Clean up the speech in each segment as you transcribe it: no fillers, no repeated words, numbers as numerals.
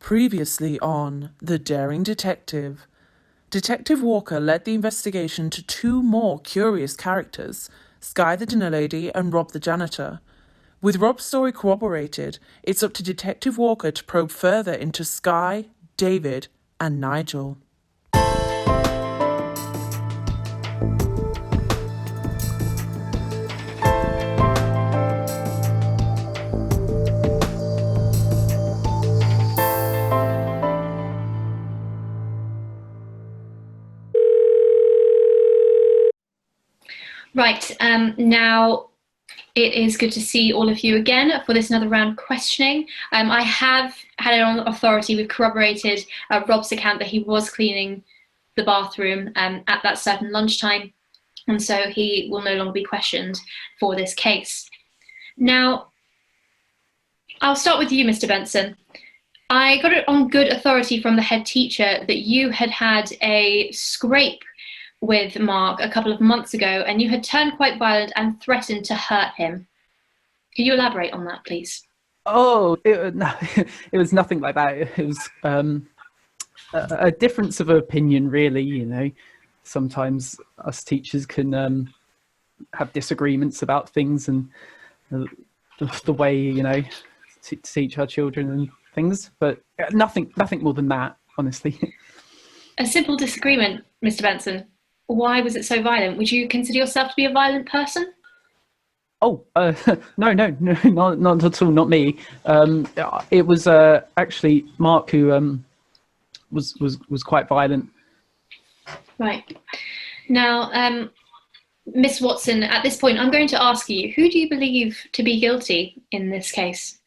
Previously on The Daring Detective. Detective Walker led the investigation to two more curious characters, Skye the dinner lady and Rob the janitor. With Rob's story corroborated, it's up to Detective Walker to probe further into Skye, David, and Nigel. Right, now it is good to see all of you again for this another round of questioning. I have had it on authority, we've corroborated Rob's account that he was cleaning the bathroom at that certain lunchtime, and so he will no longer be questioned for this case. Now, I'll start with you, Mr. Benson. I got it on good authority from the head teacher that you had had a scrape with Mark a couple of months ago, and you had turned quite violent and threatened to hurt him. Can you elaborate on that, please? No, it was nothing like that. It was a difference of opinion, really. You know, sometimes us teachers can have disagreements about things and the way, you know, to teach our children and things, but nothing more than that, honestly. A simple disagreement, Mr. Benson. Why was it so violent? Would you consider yourself to be a violent person? Oh, no, not at all, not me. It was actually Mark who was quite violent. Right. Now, Miss Watson, at this point, I'm going to ask you, who do you believe to be guilty in this case?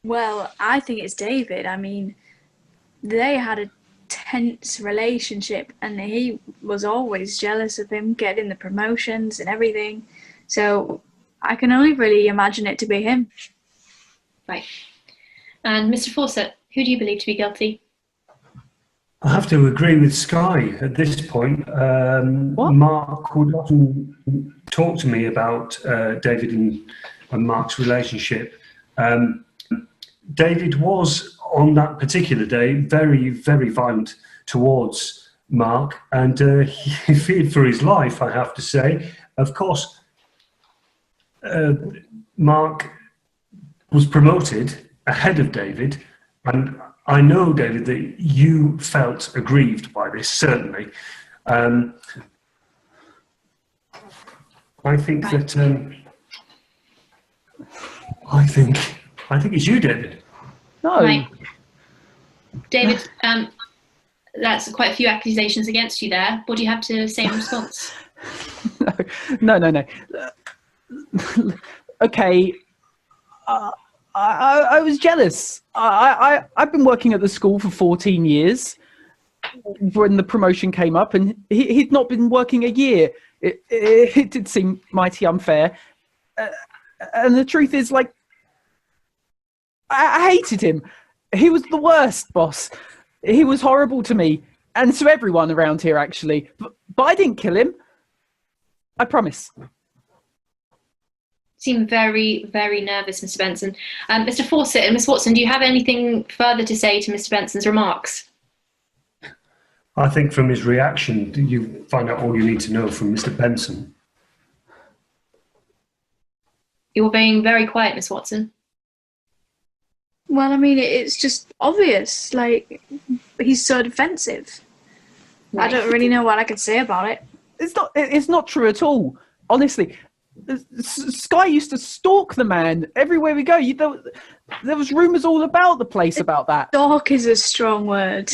Well, I think it's David. I mean, they had a tense relationship and he was always jealous of him getting the promotions and everything. So I can only really imagine it to be him. Right. And Mr. Fawcett, who do you believe to be guilty? I have to agree with Skye at this point. Mark would often talk to me about David and Mark's relationship. David was, on that particular day, very, very violent towards Mark, and he feared for his life, I have to say. Of course, Mark was promoted ahead of David, and I know, David, that you felt aggrieved by this, certainly. I think that I think it's you, David. No. Right. David, that's quite a few accusations against you there. What do you have to say in response? No. Okay. I was jealous. I've been working at the school for 14 years when the promotion came up, and he'd not been working a year. It did seem mighty unfair. And the truth is, like, I hated him. He was the worst, boss. He was horrible to me and to everyone around here, actually. But I didn't kill him. I promise. Seem very, very nervous, Mr. Benson. Mr. Fawcett and Miss Watson, do you have anything further to say to Mr. Benson's remarks? I think from his reaction, you find out all you need to know from Mr. Benson. You're being very quiet, Miss Watson. Well, I mean, it's just obvious. Like, he's so defensive. Right. I don't really know what I can say about it. It's not true at all. Honestly, Skye used to stalk the man everywhere we go. There was rumours all about the place about that. Stalk is a strong word.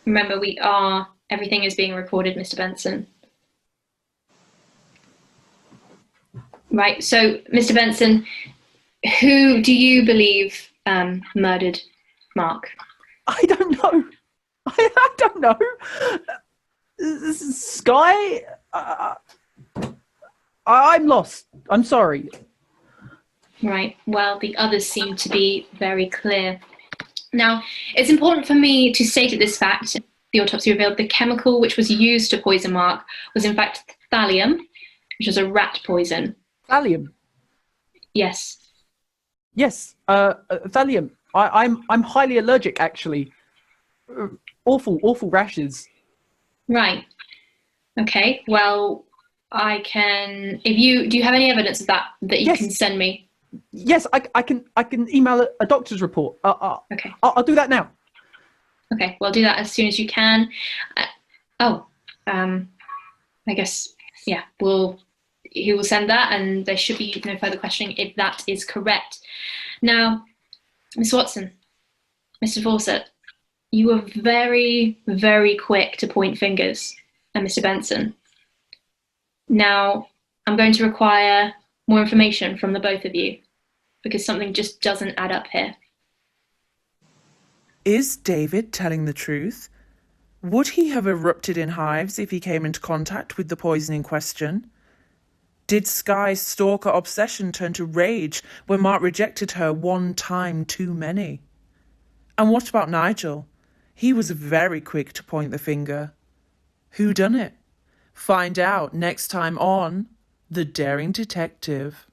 Remember, everything is being recorded, Mr. Benson. Right, so, Mr. Benson, who do you believe murdered Mark? I don't know. I don't know. Skye? I'm lost. I'm sorry. Right, well, the others seem to be very clear. Now, it's important for me to state at this fact, the autopsy revealed the chemical which was used to poison Mark was in fact thallium, which was a rat poison. Thallium? Yes. Yes, thallium. I'm highly allergic, actually. Awful rashes. Right. Okay. Well, I can. If you do, you have any evidence of that you Yes. can send me? Yes, I can email a doctor's report. Okay. I'll do that now. Okay. Well, do that as soon as you can. I guess yeah. He will send that, and there should be no further questioning if that is correct. Now, Miss Watson, Mr. Fawcett, you were very, very quick to point fingers at Mr. Benson. Now, I'm going to require more information from the both of you because something just doesn't add up here. Is David telling the truth? Would he have erupted in hives if he came into contact with the poison in question? Did Sky's stalker obsession turn to rage when Mark rejected her one time too many? And what about Nigel? He was very quick to point the finger. Who done it? Find out next time on The Daring Detective.